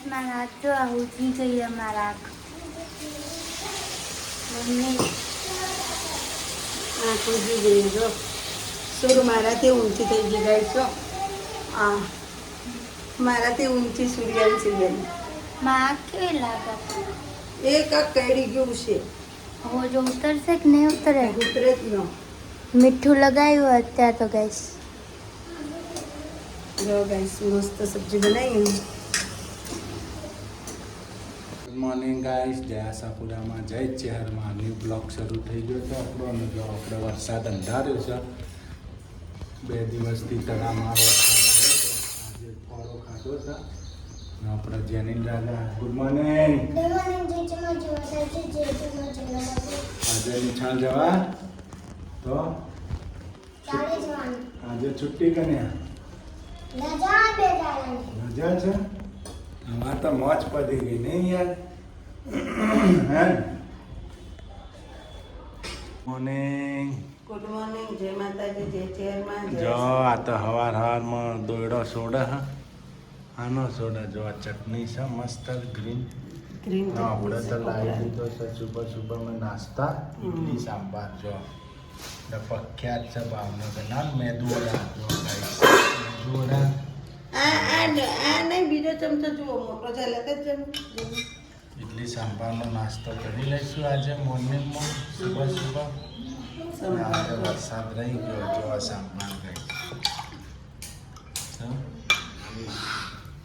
મારા હાથ જો આ ઉઠી ગઈ અમારા આંખ મમ્મી આંખ ઉઠી ગઈ જો સુર મારાથી ઊંચી થઈ ગઈ ગાઈસ જો આ મારાથી ઊંચી સૂર્યાંશી બેન માં આંખ કેવી લાગે એક આ કઈડી ગયું છે હવે જો ઉતરશે કે નહીં ઉતરે ઉતરે જ ન મીઠું લગાવ્યું અત્યારે તો ગાઈસ જો ગાઈસ મસ્ત સબ્જી બનાવી ગુડ મોર્નિંગ ગાઈસ જય આશાપુરામાં જય ચેહરમાં ન્યૂ બ્લોગ શરૂ થઈ ગયો છે આપણો અને જો આપણે વરસાદ અંધાર્યો છે 2 દિવસથી તડામાર વરસાદ આવ્યો હતો આજે ફળો ખાધો છે અને આપણે જેની દાદા ગુડ મોર્નિંગ આજે નિશાળ જવા તો આજે છુટ્ટી કન્યા મજા છે આમાં તો મોજ પડી ગઈ નહીં યાર હે મોર્નિંગ ગુડ મોર્નિંગ જય માતાજી જય ચેરમાં જો આ તો હવારમાં દોયડો સોડે હા આનો સોડે જો આ ચટણી છે મસ્ત ગ્રીન ગ્રીન આપણે તો લાવી દીધો છે સુબહ નાસ્તા ઇડલી સાંભાર જો પ્રખ્યાત છે ભાવનગર ના મેદુવડા જો મેદુવડા આ નહીં બીજો ચમચો જુઓ મોટો છે લેતે જ ઇડલી સાંભારનો નાસ્તો કરી લઈશું આજે મોર્નિંગમાં સુબહ આજે વરસાદ રહી ગયો જો આ સાંભાર ગઈ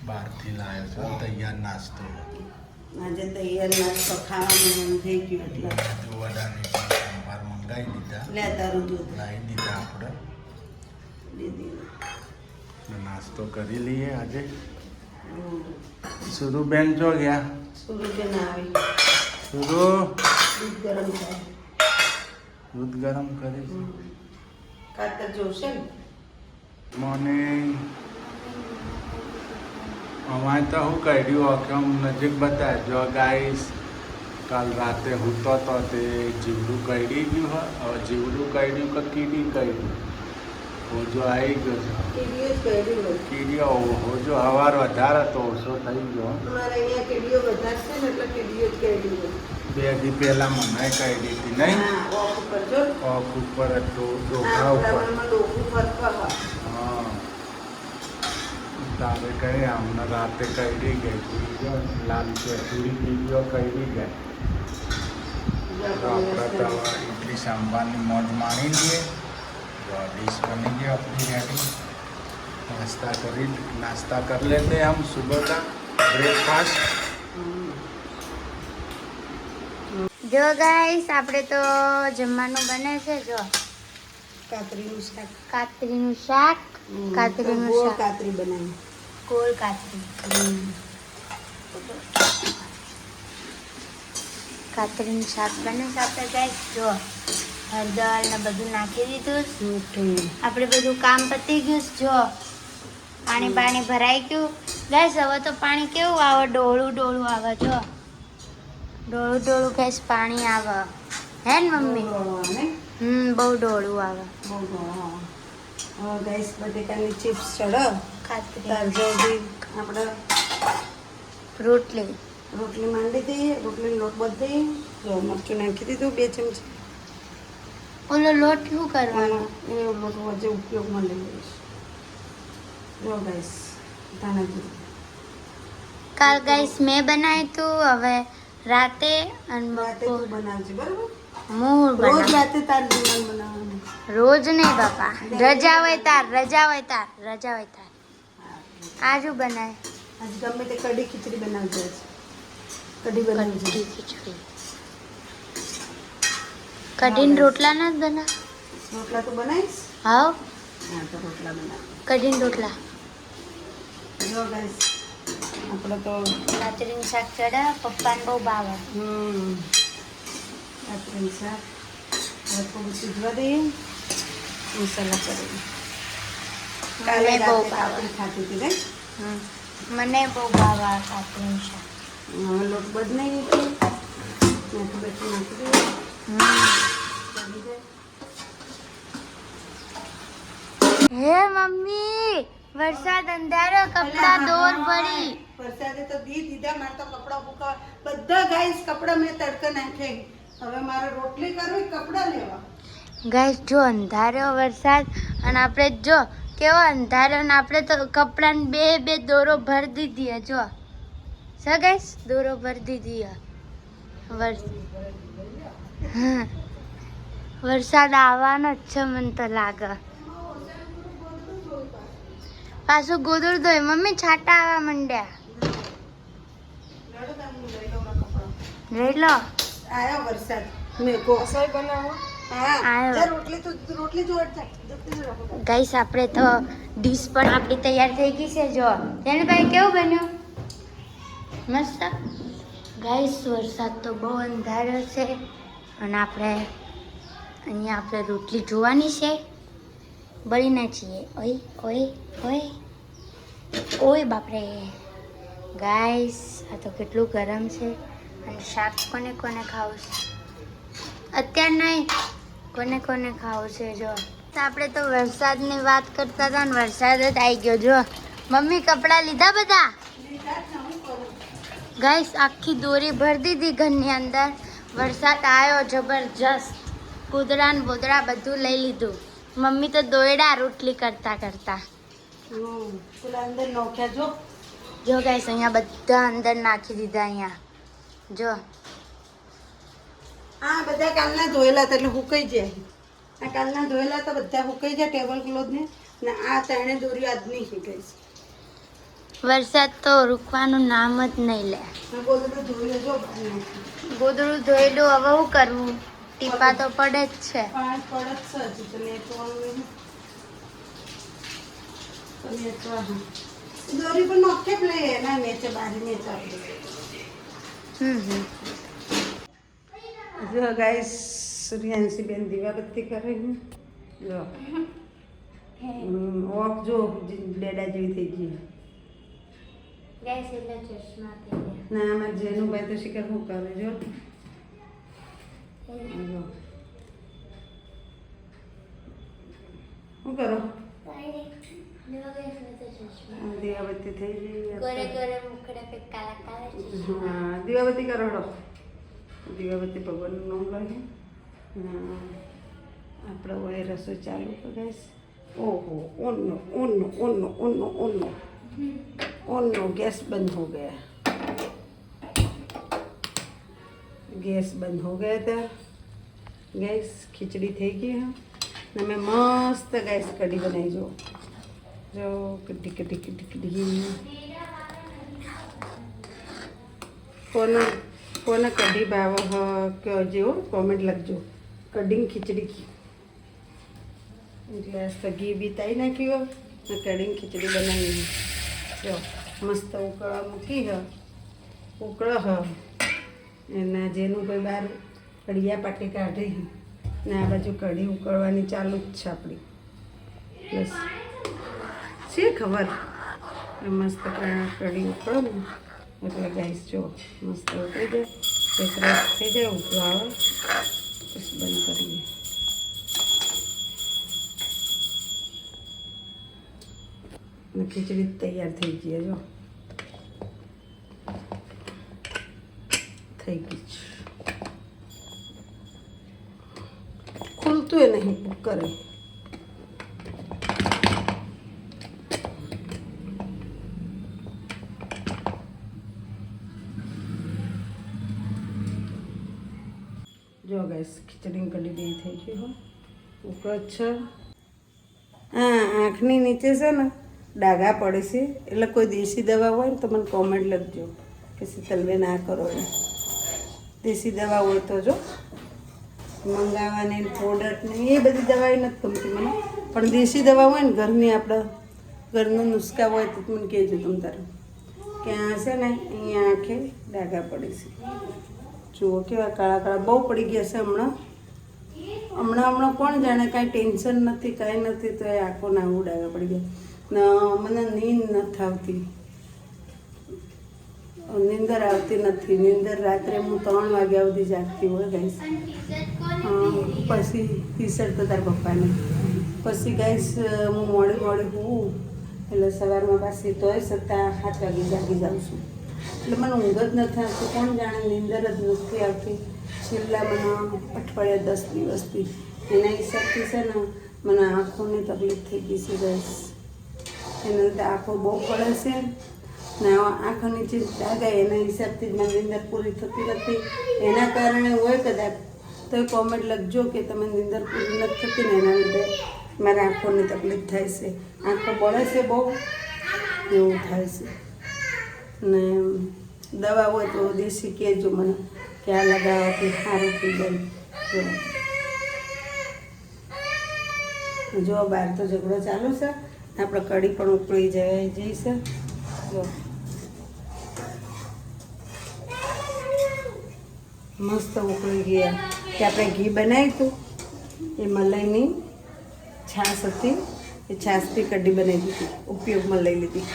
બહારથી લાવ્યો છો તૈયાર નાસ્તો આજે તૈયાર નાસ્તો ખાવાનું મન થઈ ગયું એટલે મેદુવડાની સાંભાર મંગાવી દીધા લે તારું દૂધ લાવી દીધા આપણે દીદી નાસ્તો કરી લઈએ આજે સુરુ બેન જો ગયા સુરુબેન આવી સુરુ દૂધ ગરમ થાય દૂધ ગરમ કરી કાતર જોશે ને મોર્નિંગ અમારે તો હું કાઢ્યું કેમ નજીક બતાવે જો ગાઈસ કાલ રાતે હૂતો તો તે જીવડું કાઢી ગયું હોય હવે જીવડું કાઢ્યું કે કીડી કાઢ્યું હોજો આવી ગયો છે કીડીઓ જ કહેલી હોય કીડીઓ હોજો હવાર વધારે તો ઓછો થઈ ગયો અમારે અહીંયા કીડીઓ વધારે છે ને એટલે કીડીઓ જ કહેલી હોય 2 દી પહેલાં મને કાઢી હતી નહીં હા ઓફ ઉપર જો પગ ઉપર હતું આ ડોકા ઉપર પ્રમાણમાં ડોકું ફરતા હોય હા તારે કઈ આમને રાતે કાઢી ગઈ જો લાલ ચૂડી કીડીઓ કાઢી ગઈ તો આપણે તો ઇડલી સાંભારની મોજ માણી લઈએ જો ડીશ બની ગઈ આપણી રેડી नाश्ता कर लेते हैं हम सुबह का ब्रेकफास्ट જો ગાઈસ આપણે તો જમવાનું બને છે જો કાતરીનું શાક કાતરીનું શાક કાતરીનું ગોળ શાક કાતરી બનાવી ગોળ કાતરી કાતરીનું શાક બને છે આપણે ગાઈસ જો હળદર ને બધું નાખી દીધું આપણે બધું કામ પતી ગયું જો પાણી ભરાઈ ગયું ગેસ હવે તો પાણી કેવું આવે ડોળું આવે જો ડોળું ગેસ પાણી આવે હે ને મમ્મી બહુ ડોળું આવે બહુ ગેસ બટેકાની ચિપ્સ ચડો કાતરી આપણે રોટલી માંડી દઈએ રોટલી લોટ બધી જો મરચું નાખી દીધું 2 ચમચી ઓલો લોટ શું કરવાનો એ લોટ વચ્ચે ઉપયોગમાં લઈ લઈશ જો ગાઈસ ધાણા કાલ ગાઈસ મેં બનાવ્યું તું હવે રાતે અને રાતે તું બનાવજે બરાબર મૂળ રોજ બનાવ રાતે તાર જીવન બનાવવાનું રોજ નહીં બાપા રજા હોય તાર આજુ બનાય આજ ગમે તે કઢી ખીચડી બનાવજે કઢી બનાવજે ખીચડી કઢીને રોટલા ના જ બનાવ રોટલા તો બનાવીશ હાવ હા તો રોટલા બનાવ કઢીને રોટલા જો ગાઈસ આપણે તો કાતરીનું શાક ચડા પપ્પાને બહુ ભાવે કાતરીનું શાક હવે થોડું સીજવા દઈએ મસાલા કરી કાલે બહુ રાતે ભાવે કાતરી ખાતી હતી ગાઈસ મને બહુ ભાવે આ કાતરીનું શાક હવે લોટ બદલાઈ ગયો નાખી બેઠું નાખી દઈએ હે મમ્મી વરસાદ અંધારો કપડા દોર ભરી વરસાદે તો દીધા મારે તો કપડા ફૂકા બધા ગાઈસ કપડા મેં તડકે નાખે. હવે મારે રોટલી કરવી કપડા લેવા. ગાઈસ જો અંધારો વરસાદ અને આપણે જો કેવો અંધારો ને આપણે તો કપડાને બે દોરો ભરી દીધી જો ગાઈસ દોરો ભરી દીધી વરસાદ આવવાનો જ છે મને તો લાગે. પાછું ગોદડું ધોય મમ્મી છાંટા આવવા માંડ્યા. લઈ લો આયો વરસાદ મેકો રસોઈ બનાવો. ગાઈસ આપણે તો ડીશ પણ આપણી તૈયાર થઈ ગઈ છે જો તેને ભાઈ કેવું બન્યું મસ્ત. ગાઈસ વરસાદ તો બહુ અંધારો છે અને અહીંયા આપણે રોટલી જોવાની છે બળી ના છીએ. ઓય ઓય ઓય ઓય બાપરે. ગાઈસ આ તો કેટલું ગરમ છે અને શાક કોને ખાવું છે અત્યારે નહીં કોને ખાવું છે જો. આપણે તો વરસાદની વાત કરતા હતા ને વરસાદ જ આવી ગયો જો. મમ્મી કપડાં લીધા બધા ગાઈસ આખી દોરી ભરી દીધી ઘરની અંદર. વરસાદ આવ્યો જબરજસ્ત કૂતરા ને બોદરા બધું લઈ લીધું. મમ્મી તો દોયડા રોટલી કરતા પેલા અંદર નોખ્યા જો ગાઈસ અહીંયા બધા અંદર નાખી દીધા અહીંયા જો. આ બધા કાલના ધોયેલા હતા એટલે હુકાઈ જાય. આ કાલના ધોયેલા તો બધા હુકાઈ જાય ટેબલ ક્લોથ ને આ ત્રણે દોરી આજની શીખાઈ છે. વરસાદ તો રૂકવાનું નામ જ નહીં લે. ગોદડું ધોઈ લેજો. ગોદડું ધોયેલું હવે શું કરવું ટીપા તો પડે જ છે. દોરી પણ નોખે પ્લે ના નેચે બારી ને ચાલે. જો ગાઈસ સૂર્યાંશી બેન દીવાબત્તી કરે છે જો. ઓફ જો ડેડા જેવી થઈ ગઈ. ગાઈસ એટલે ચશ્મા થઈ ગયા. ના આમાં જેનું ભાઈ તો શિકાર શું કરે જો. શું કરો દીવાબત્તી થઈ ગઈ. હા દીવાબત્તી કરો હડો. દીવાબત્તી ભગવાનનું નામ લઈએ. આપણે વળી રસોઈ ચાલુ કરીશ. ઓહો ઓનો ઓનો ઓનો ઓનો ઓનો ઓનો गैस बंद हो गया. गैस बंद हो गया था. गैस खिचड़ी થઈ ગઈ है ને મેં મસ્ત ગેસ કઢી બનાવી જો કઢી કોને કઢી ભાવ કહેજો કોમેન્ટ લખજો. કઢી ખીચડી એટલે આજ ઘી બી તાઈ નાખ્યું ને કઢી ખીચડી બનાવી જો મસ્ત ઉકળવા મૂકી ઉકળ એના જેનું કોઈ બાર કઢિયા પાટી કાઢી ને આ બાજુ કઢી ઉકળવાની ચાલુ જ છે આપણી. બસ છે ખબર મસ્ત કઢી ઉકળો ને એટલે ગાઈસ જો મસ્ત ઉકળી જાય એક રસ થઈ જાય ઉકળો આવે પછી બંધ કરીએ. ને ખીચડી તૈયાર થઈ ગઈ જો થઈ ગઈ છે. ખુલતું એ નહીં કરે. જો ગાઈસ ખીચડી કઢી બે થઈ ગઈ હો ઉપર છે. હા આંખની નીચે છે ને ડાઘા પડે છે એટલે કોઈ દેશી દવા હોય ને તો મને કોમેન્ટ લખજો કે શીતલબેન આ કરો એ. દેશી દવા હોય તો જો મંગાવવાની પ્રોડક્ટ ને એ બધી દવાઈ નથી ગમતી મને પણ દેશી દવા હોય ને ઘરની આપણા ઘરનું નુસ્ખા હોય તો મને કહેજો તમે તારે કે આ છે ને અહીંયા આંખે ડાઘા પડે છે. જુઓ કેવા કાળા કાળા બહુ પડી ગયા છે હમણાં કોણ જાણે કાંઈ ટેન્શન નથી કાંઈ નથી તો એ આંખો ના આવું ડાઘા પડી ગયા. મને નીંદ નથી આવતી. નીંદર આવતી નથી. નીંદર રાત્રે હું 3 વાગ્યા સુધી જાગતી હોય ગાઈસ. પછી ટી શર્ટ તો તારા પપ્પાને પછી ગાઈસ હું મોડી હોઉં એટલે સવારમાં પાછી તોય છતાં 7 વાગે જાગી જાઉં છું. એટલે મને ઊંઘ જ નથી આવતી, કોણ જાણે નીંદર જ નથી આવતી. છેલ્લા મને અઠવાડિયા 10 દિવસથી એના હિસાબથી છે ને મને આંખોની તકલીફ થઈ ગઈ છે બસ. એના લીધે આંખો બહુ પડે છે ને આંખો નીચે જાગાય એના હિસાબથી જ મારી નીંદર પૂરી થતી નથી. એના કારણે હોય કદાચ તો કોમેન્ટ લખજો કે તમે નીંદર પૂરી નથી થતી ને એના લીધે મારા આંખોની તકલીફ થાય છે. આંખો બળે છે બહુ એવું થાય છે. ને દવા હોય તો દેશી કહેજો મને કે આ લગાવવાથી સારું થઈ જાય. જો બહાર તો ઝઘડો ચાલુ છે, આપણે કઢી પણ ઉકળી જઈશે. જો મસ્ત ઉકળી ગયા. કે આપણે ઘી બનાવ્યું હતું એ મલાઈની છાશ હતી, એ છાશથી કઢી બનાવી દીધી, ઉપયોગમાં લઈ લીધી.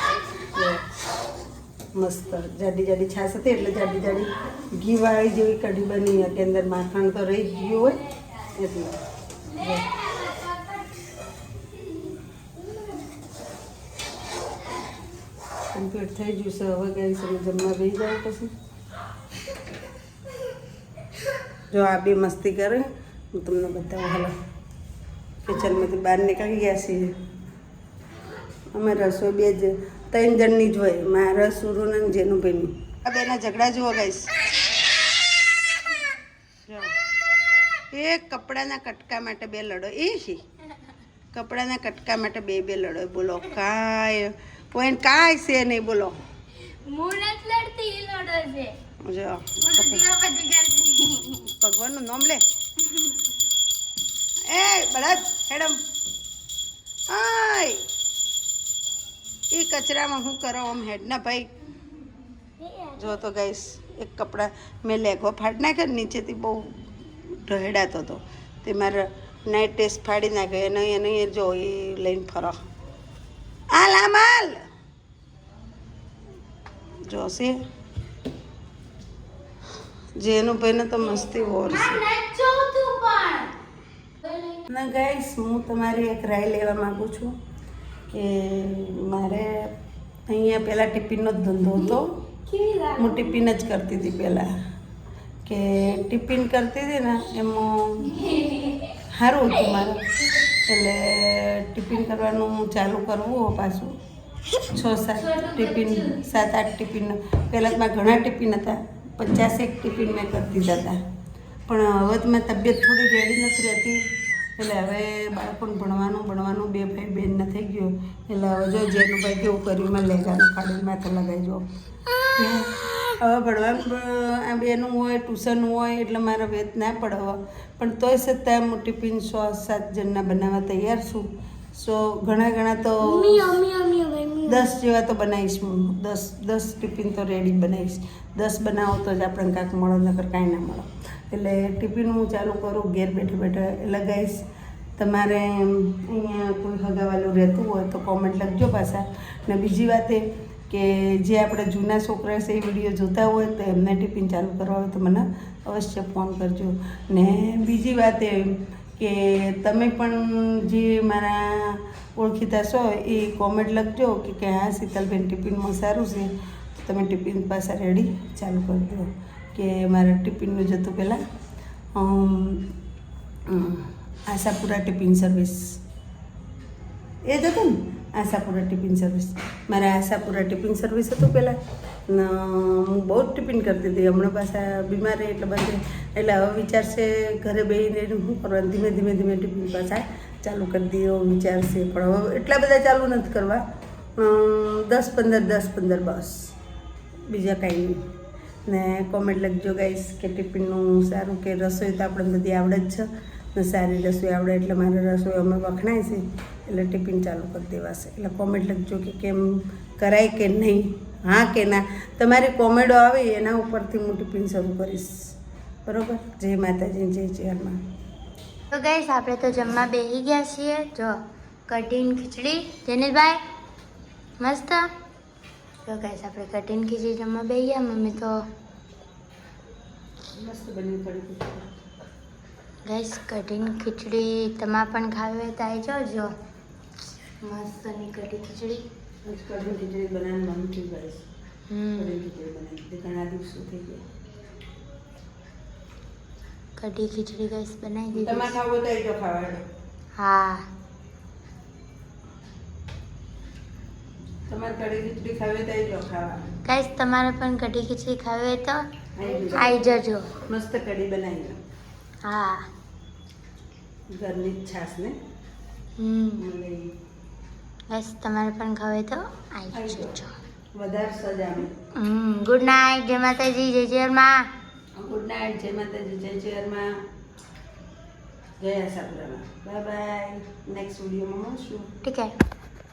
મસ્ત જાડી જાડી છાશ હતી એટલે જાડી જાડી ઘીવાળી જેવી કઢી બની. કે અંદર માખણ તો રહી ગયું હોય એટલે કમ્પ્લીટ થઈ ગયું છે. હવે ગઈ છે જમવા બેસી જાવ પછી. જો આ બે મસ્તી કરે હું તમને બતાવું. હાલો કિચનમાંથી બહાર નીકળી ગયા છીએ અમે. રસોઈ બે જ 3 જણની જ હોય, મારા સુરુને જેનુભાઈની. આ બેના ઝઘડા જુઓ ગાઈસ. એક કપડાના કટકા માટે 2 લડો. એ કપડાના કટકા માટે 2 લડો. બોલો કાંઈ કોઈ કાંઈ છે નહીં. બોલો જો ભગવાનનું નામ લે. એ બળદ હેડમ આય એ કચરામાં હું કરો આમ હેડ ના ભાઈ. જો તો ગાઈસ એક કપડા મેં લેગો ફાડી નાખ્યો, નીચેથી બહુ ઢહેડાતો હતો તે મારા નાઇટ ટેસ્ટ ફાડી નાખ્યો. એને જો એ લઈને ફરો. હાલ આમ હાલ જોશે જેનું ભાઈને તો મસ્તી ઓર છે. ના ગાઈસ હું તમારી એક રાય લેવા માગું છું કે મારે અહીંયા પહેલાં ટિફિનનો જ ધંધો હતો. હું ટિફિન જ કરતી હતી પહેલાં. કે ટિફિન કરતી હતી ને એમાં સારું હતું મારે. એટલે ટિફિન કરવાનું ચાલુ કરવું પાછું 6-7 ટિફિન 7-8 ટિફિન. પહેલાં તો મારા ઘણા ટિફિન હતા, 50 ટિફિન મેં કરતી હતા. પણ હવે તો મારી તબિયત થોડી રેડી નથી રહેતી એટલે હવે બાળકોને ભણવાનું 2 ભાઈ બહેનને થઈ ગયું. એટલે હવે જો જેનું ભાઈ કેવું કર્યું મેં લેગાનું કાઢી માથે લગાવી. હવે ભણવાનું આ બેનું હોય, ટ્યુશન હોય એટલે મારા વેત ના પડે હવે. પણ તોય છતાં હું ટિફિન 6-7 જણના બનાવવા તૈયાર છું. ઘણા તો 10 જેવા તો બનાવીશ હું. 10 ટિફિન તો રેડી બનાવીશ. 10 બનાવો તો જ આપણે કાંઈક મળો, નકર કાંઈ ના મળો. એટલે ટિફિન હું ચાલુ કરું ઘેર બેઠે એટલે ગાઈસ તમારે અહીંયા કોઈ હગાવાલું રહેતું હોય તો કોમેન્ટ લખજો પાછા. ને બીજી વાત એ કે જે આપણે જૂના છોકરા છે એ વિડીયો જોતા હોય તો એમને ટિફિન ચાલુ કરવા હોય તો મને અવશ્ય ફોન કરજો. ને બીજી વાત એ કે તમે પણ જે મારા ઓળખીતા છો એ કોમેન્ટ લખજો કે હા શીતલબેન ટિફિનમાં સારું છે તો તમે ટિફિન પાછા રેડી ચાલુ કરી દો. કે મારા ટિફિનનું જતું પહેલાં આશાપુરા ટિફિન સર્વિસ એ જ હતું ને, આશાપુરા ટિફિન સર્વિસ. મારા આશાપુરા ટિફિન સર્વિસ હતું પહેલાં. હું બહુ જ ટિફિન કરતી હતી. હમણાં પાછા બીમાર રહી એટલે બધે એટલે હવે વિચારશે ઘરે બેસીને શું કરવાનું, ધીમે ધીમે ટિફિન પાછા ચાલુ કરી દઈએ એવો વિચારશે. પણ હવે એટલા બધા ચાલુ નથી કરવા, 10-15 બસ, બીજા કાંઈ નહીં. ને કોમેન્ટ લખજો ગાઈસ કે ટિફિનનું સારું કે રસોઈ તો આપણે બધી આવડે જ છે ને સારી રસોઈ આવડે એટલે મારે રસોઈ અમે વખણાય છે એટલે ટિફિન ચાલુ કરી દેવાશે. એટલે કોમેન્ટ લખજો કે કેમ કરાય કે નહીં, હા કે ના. તમારી કોમેન્ટો આવે એના ઉપરથી હું ટિફિન શરૂ કરીશ. બરાબર? જય માતાજી, જય ચેરમાં. તો ગાઈસ આપણે તો જમવા બેસી ગયા છીએ. જો કઢીને ખીચડી જેનિલભાઈ મસ્ત. તો ગાઈસ આપણે કઢીને ખીચડી જમવા બેસી ગયા. મમ્મી તો મસ્ત બની પડી. ગાઈસ કઢીને ખીચડી તમારે પણ ખાવી હોય તો આવી જાઓ. જો મસ્તની કઢી ખીચડી કઢી ખીચડી બનાવવાનું મન થયું ગાઈસ. હમ કઢી ખીચડી બનાવી દીધી, ઘણા દિવસો થઈ ગયા. કઢી ખીચડી ગેસ બનાવી તમારે દીધી. ખાવું તો એ તો ખાવા. હા તમારે કઢી ખીચડી ખાવી તો એ તો ખાવા. ગાઈસ તમારે પણ કઢી ખીચડી ખાવી હોય તો આવી આવી જજો. મસ્ત કઢી બનાવી લો. હા ઘરની જ છાશ ને હમ ગાઈસ તમારે પણ ખાવી હોય તો આવી જજો. વધારે સજામે. Good night. જય માતાજી. જય જય માં. Good night. જય માતાજી. જય ચેરમાં. જય આશાપુરામાં. Bye bye. નેક્સ્ટ વિડીયોમાં મળશું. ઠીક હે.